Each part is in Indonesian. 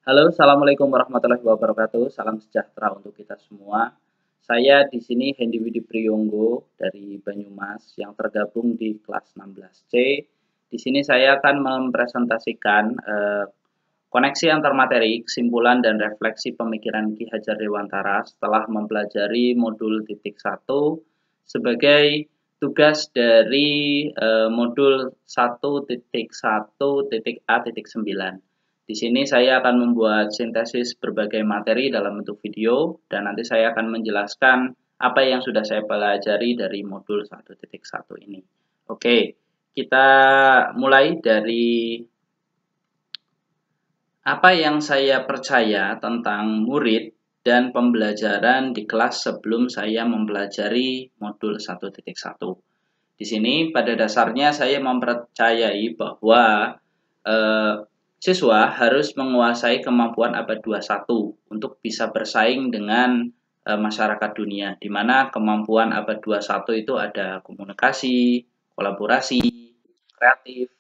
Halo, assalamualaikum warahmatullahi wabarakatuh. Salam sejahtera untuk kita semua. Saya di sini Hendy Widi Priyonggo dari Banyumas yang tergabung di kelas 16C. Di sini saya akan mempresentasikan koneksi antar materi, kesimpulan dan refleksi pemikiran Ki Hajar Dewantara setelah mempelajari modul titik 1 sebagai tugas dari modul 1.1.A.9. Di sini saya akan membuat sintesis berbagai materi dalam bentuk video dan nanti saya akan menjelaskan apa yang sudah saya pelajari dari modul 1.1 ini. Oke, kita mulai dari apa yang saya percaya tentang murid dan pembelajaran di kelas sebelum saya mempelajari modul 1.1. Di sini pada dasarnya saya mempercayai bahwa eh, siswa harus menguasai kemampuan abad 21 untuk bisa bersaing dengan masyarakat dunia, di mana kemampuan abad 21 itu ada komunikasi, kolaborasi, kreatif,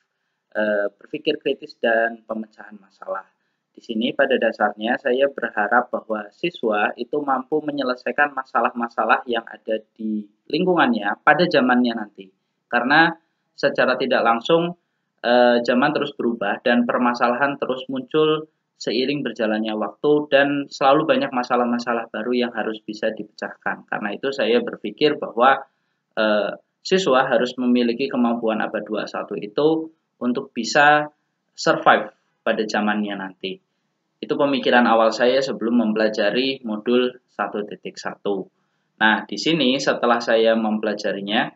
berpikir kritis, dan pemecahan masalah. Di sini pada dasarnya saya berharap bahwa siswa itu mampu menyelesaikan masalah-masalah yang ada di lingkungannya pada zamannya nanti. Karena secara tidak langsung zaman terus berubah dan permasalahan terus muncul seiring berjalannya waktu dan selalu banyak masalah-masalah baru yang harus bisa dipecahkan. Karena itu saya berpikir bahwa siswa harus memiliki kemampuan abad 21 itu untuk bisa survive pada zamannya nanti. Itu pemikiran awal saya sebelum mempelajari modul 1.1. Nah, di sini setelah saya mempelajarinya,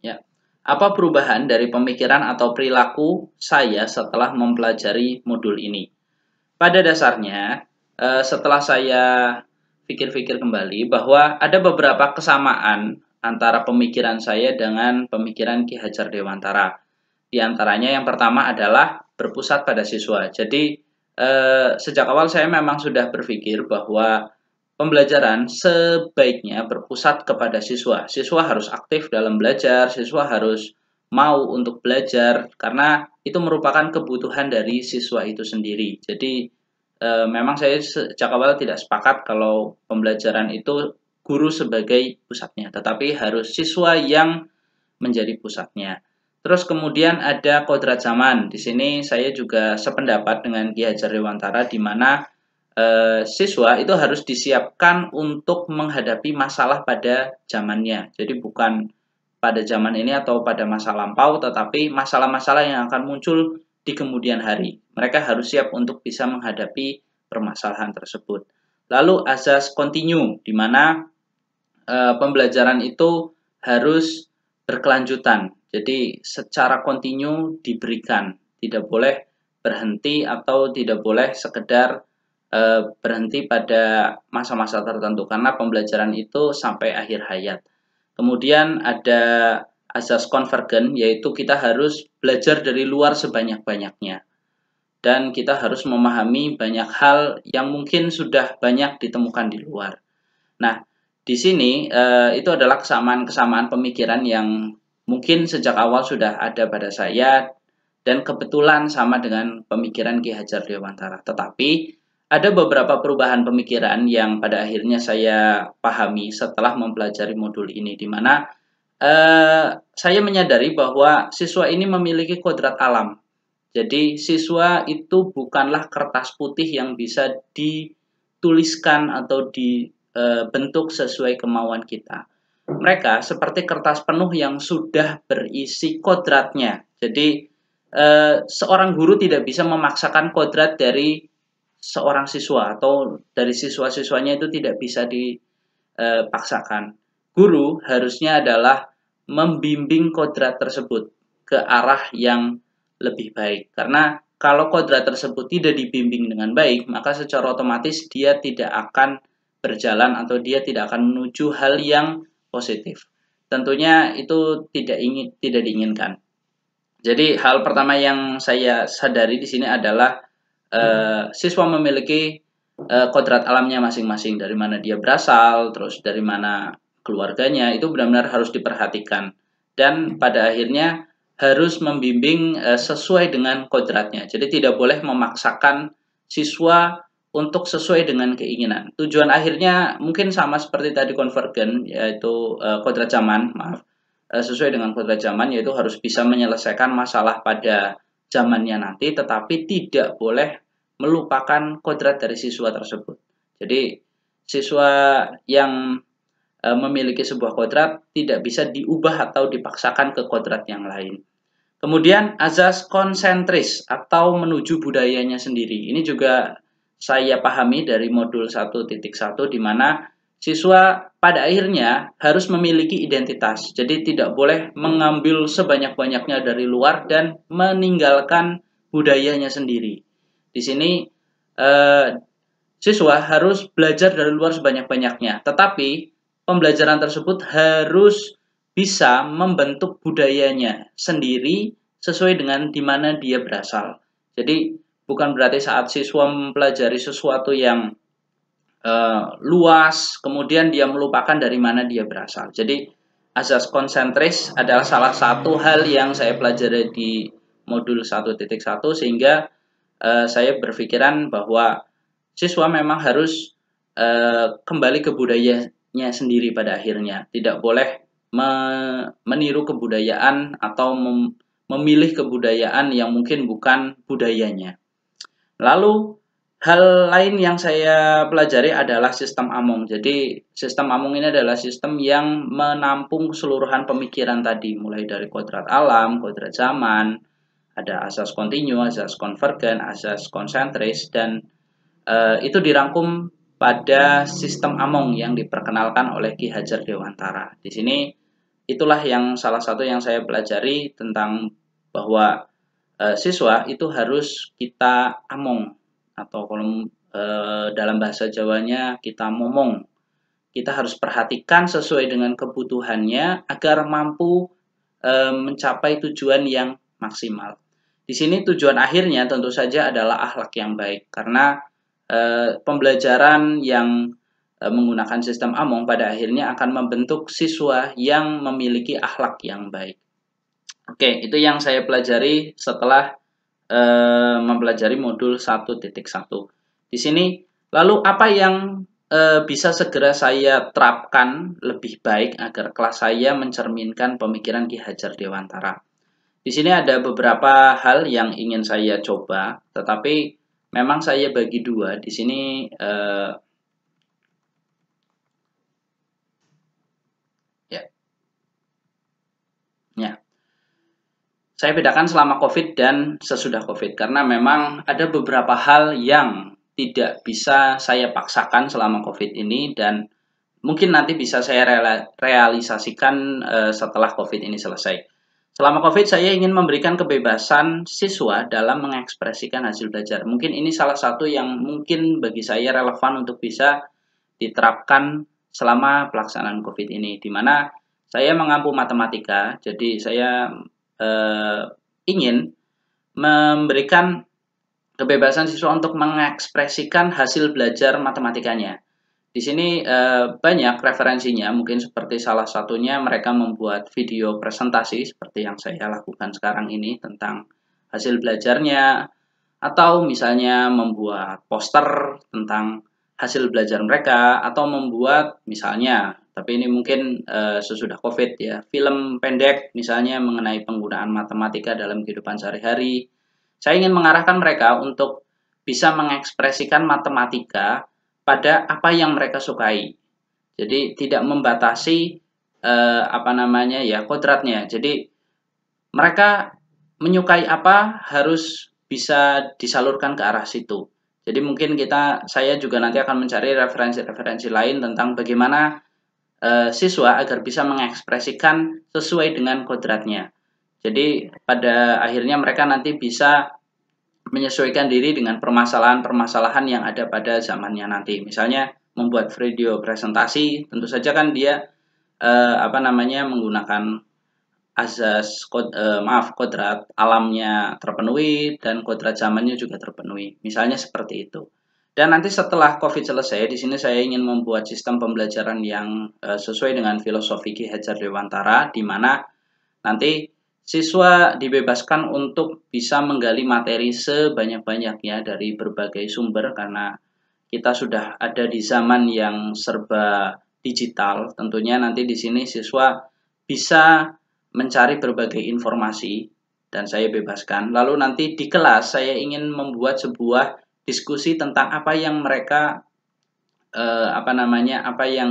ya, apa perubahan dari pemikiran atau perilaku saya setelah mempelajari modul ini? Pada dasarnya, setelah saya pikir-pikir kembali bahwa ada beberapa kesamaan antara pemikiran saya dengan pemikiran Ki Hajar Dewantara. Di antaranya yang pertama adalah berpusat pada siswa. Jadi sejak awal saya memang sudah berpikir bahwa pembelajaran sebaiknya berpusat kepada siswa. Siswa harus aktif dalam belajar, siswa harus mau untuk belajar karena itu merupakan kebutuhan dari siswa itu sendiri. Jadi memang saya sejak awal tidak sepakat kalau pembelajaran itu guru sebagai pusatnya, tetapi harus siswa yang menjadi pusatnya. Terus kemudian ada kodrat zaman. Di sini saya juga sependapat dengan Ki Hajar Dewantara di mana siswa itu harus disiapkan untuk menghadapi masalah pada zamannya. Jadi bukan pada zaman ini atau pada masa lampau, tetapi masalah-masalah yang akan muncul di kemudian hari. Mereka harus siap untuk bisa menghadapi permasalahan tersebut. Lalu azas kontinu, di mana pembelajaran itu harus berkelanjutan. Jadi secara kontinu diberikan, tidak boleh berhenti atau tidak boleh sekedar berhenti pada masa-masa tertentu karena pembelajaran itu sampai akhir hayat. Kemudian ada asas konvergen, yaitu kita harus belajar dari luar sebanyak-banyaknya dan kita harus memahami banyak hal yang mungkin sudah banyak ditemukan di luar. Nah, di sini itu adalah kesamaan-kesamaan pemikiran yang mungkin sejak awal sudah ada pada saya dan kebetulan sama dengan pemikiran Ki Hajar Dewantara. Tetapi ada beberapa perubahan pemikiran yang pada akhirnya saya pahami setelah mempelajari modul ini, di mana saya menyadari bahwa siswa ini memiliki kodrat alam. Jadi siswa itu bukanlah kertas putih yang bisa dituliskan atau dibentuk sesuai kemauan kita. Mereka seperti kertas penuh yang sudah berisi kodratnya. Jadi seorang guru tidak bisa memaksakan kodrat dari seorang siswa atau dari siswa-siswanya itu tidak bisa dipaksakan. Guru harusnya adalah membimbing kodrat tersebut ke arah yang lebih baik. Karena kalau kodrat tersebut tidak dibimbing dengan baik, maka secara otomatis dia tidak akan berjalan atau dia tidak akan menuju hal yang positif. Tentunya itu tidak diinginkan. Jadi hal pertama yang saya sadari di sini adalah siswa memiliki kodrat alamnya masing-masing, dari mana dia berasal, terus dari mana keluarganya, itu benar-benar harus diperhatikan. Dan pada akhirnya harus membimbing sesuai dengan kodratnya. Jadi tidak boleh memaksakan siswa untuk sesuai dengan keinginan. Tujuan akhirnya mungkin sama seperti tadi konvergen, yaitu kodrat zaman, sesuai dengan kodrat zaman, yaitu harus bisa menyelesaikan masalah pada zamannya nanti, tetapi tidak boleh melupakan kodrat dari siswa tersebut. Jadi siswa yang memiliki sebuah kodrat tidak bisa diubah atau dipaksakan ke kodrat yang lain. Kemudian azas konsentris atau menuju budayanya sendiri. Ini juga saya pahami dari modul 1.1 di mana siswa pada akhirnya harus memiliki identitas. Jadi tidak boleh mengambil sebanyak-banyaknya dari luar dan meninggalkan budayanya sendiri. Di sini siswa harus belajar dari luar sebanyak-banyaknya, tetapi pembelajaran tersebut harus bisa membentuk budayanya sendiri sesuai dengan di mana dia berasal. Jadi bukan berarti saat siswa mempelajari sesuatu yang luas, kemudian dia melupakan dari mana dia berasal. Jadi azas konsentris adalah salah satu hal yang saya pelajari di modul 1.1 sehingga saya berpikiran bahwa siswa memang harus kembali ke budayanya sendiri pada akhirnya. Tidak boleh meniru kebudayaan atau memilih kebudayaan yang mungkin bukan budayanya. Lalu hal lain yang saya pelajari adalah sistem Among. Jadi sistem Among ini adalah sistem yang menampung keseluruhan pemikiran tadi, mulai dari kodrat alam, kodrat zaman, ada asas kontinu, asas konvergen, asas konsentris, dan itu dirangkum pada sistem Among yang diperkenalkan oleh Ki Hajar Dewantara. Di sini itulah yang salah satu yang saya pelajari tentang bahwa siswa itu harus kita among, atau kalau dalam bahasa Jawanya kita momong. Kita harus perhatikan sesuai dengan kebutuhannya agar mampu mencapai tujuan yang maksimal. Di sini tujuan akhirnya tentu saja adalah akhlak yang baik, karena pembelajaran yang menggunakan sistem Among pada akhirnya akan membentuk siswa yang memiliki akhlak yang baik. Oke, itu yang saya pelajari setelah mempelajari modul 1.1. Di sini, lalu apa yang bisa segera saya terapkan lebih baik agar kelas saya mencerminkan pemikiran Ki Hajar Dewantara? Di sini ada beberapa hal yang ingin saya coba, tetapi memang saya bagi dua. Di sini saya bedakan selama COVID dan sesudah COVID, karena memang ada beberapa hal yang tidak bisa saya paksakan selama COVID ini dan mungkin nanti bisa saya realisasikan setelah COVID ini selesai. Selama COVID saya ingin memberikan kebebasan siswa dalam mengekspresikan hasil belajar. Mungkin ini salah satu yang mungkin bagi saya relevan untuk bisa diterapkan selama pelaksanaan COVID ini, di mana saya mengampu matematika, jadi saya ingin memberikan kebebasan siswa untuk mengekspresikan hasil belajar matematikanya. Di sini banyak referensinya, mungkin seperti salah satunya mereka membuat video presentasi seperti yang saya lakukan sekarang ini tentang hasil belajarnya, atau misalnya membuat poster tentang hasil belajar mereka, atau membuat misalnya, tapi ini mungkin sesudah COVID ya, film pendek misalnya mengenai penggunaan matematika dalam kehidupan sehari-hari. Saya ingin mengarahkan mereka untuk bisa mengekspresikan matematika pada apa yang mereka sukai. Jadi tidak membatasi kodratnya. Jadi mereka menyukai apa harus bisa disalurkan ke arah situ. Jadi mungkin saya juga nanti akan mencari referensi-referensi lain tentang bagaimana siswa agar bisa mengekspresikan sesuai dengan kodratnya. Jadi pada akhirnya mereka nanti bisa menyesuaikan diri dengan permasalahan-permasalahan yang ada pada zamannya nanti. Misalnya membuat video presentasi, tentu saja kan dia menggunakan azas kodrat alamnya terpenuhi dan kodrat zamannya juga terpenuhi. Misalnya seperti itu. Dan nanti setelah COVID selesai, di sini saya ingin membuat sistem pembelajaran yang sesuai dengan filosofi Ki Hajar Dewantara, di mana nanti siswa dibebaskan untuk bisa menggali materi sebanyak-banyaknya dari berbagai sumber karena kita sudah ada di zaman yang serba digital. Tentunya nanti di sini siswa bisa mencari berbagai informasi dan saya bebaskan. Lalu nanti di kelas saya ingin membuat sebuah diskusi tentang apa yang mereka apa yang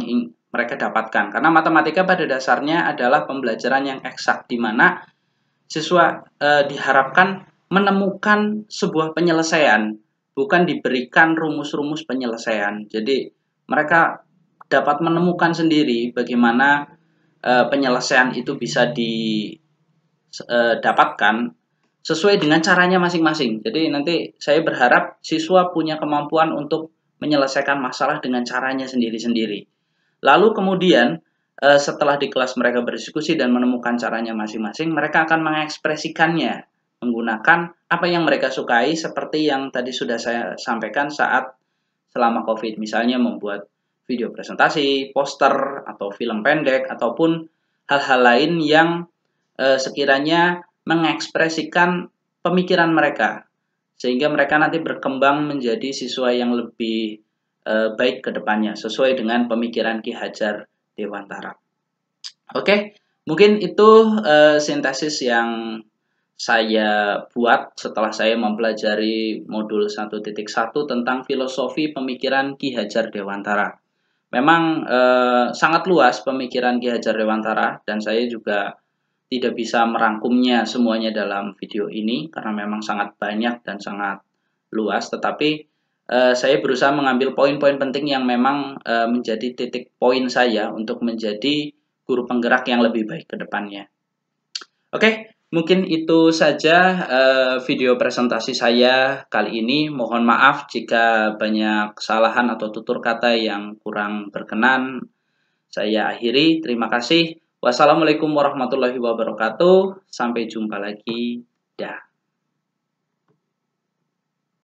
mereka dapatkan. Karena matematika pada dasarnya adalah pembelajaran yang eksak di mana siswa diharapkan menemukan sebuah penyelesaian, bukan diberikan rumus-rumus penyelesaian. Jadi mereka dapat menemukan sendiri bagaimana penyelesaian itu bisa didapatkan sesuai dengan caranya masing-masing. Jadi nanti saya berharap siswa punya kemampuan untuk menyelesaikan masalah dengan caranya sendiri-sendiri. Lalu kemudian setelah di kelas mereka berdiskusi dan menemukan caranya masing-masing, mereka akan mengekspresikannya menggunakan apa yang mereka sukai seperti yang tadi sudah saya sampaikan saat selama COVID, misalnya membuat video presentasi, poster, atau film pendek, ataupun hal-hal lain yang sekiranya mengekspresikan pemikiran mereka, sehingga mereka nanti berkembang menjadi siswa yang lebih baik ke depannya, sesuai dengan pemikiran Ki Hajar Dewantara. Oke, mungkin itu sintesis yang saya buat setelah saya mempelajari modul 1.1 tentang filosofi pemikiran Ki Hajar Dewantara. Memang sangat luas pemikiran Ki Hajar Dewantara dan saya juga tidak bisa merangkumnya semuanya dalam video ini karena memang sangat banyak dan sangat luas, tetapi saya berusaha mengambil poin-poin penting yang memang menjadi titik poin saya untuk menjadi guru penggerak yang lebih baik ke depannya. Oke, mungkin itu saja video presentasi saya kali ini. Mohon maaf jika banyak kesalahan atau tutur kata yang kurang berkenan. Saya akhiri. Terima kasih. Wassalamualaikum warahmatullahi wabarakatuh. Sampai jumpa lagi. Dah.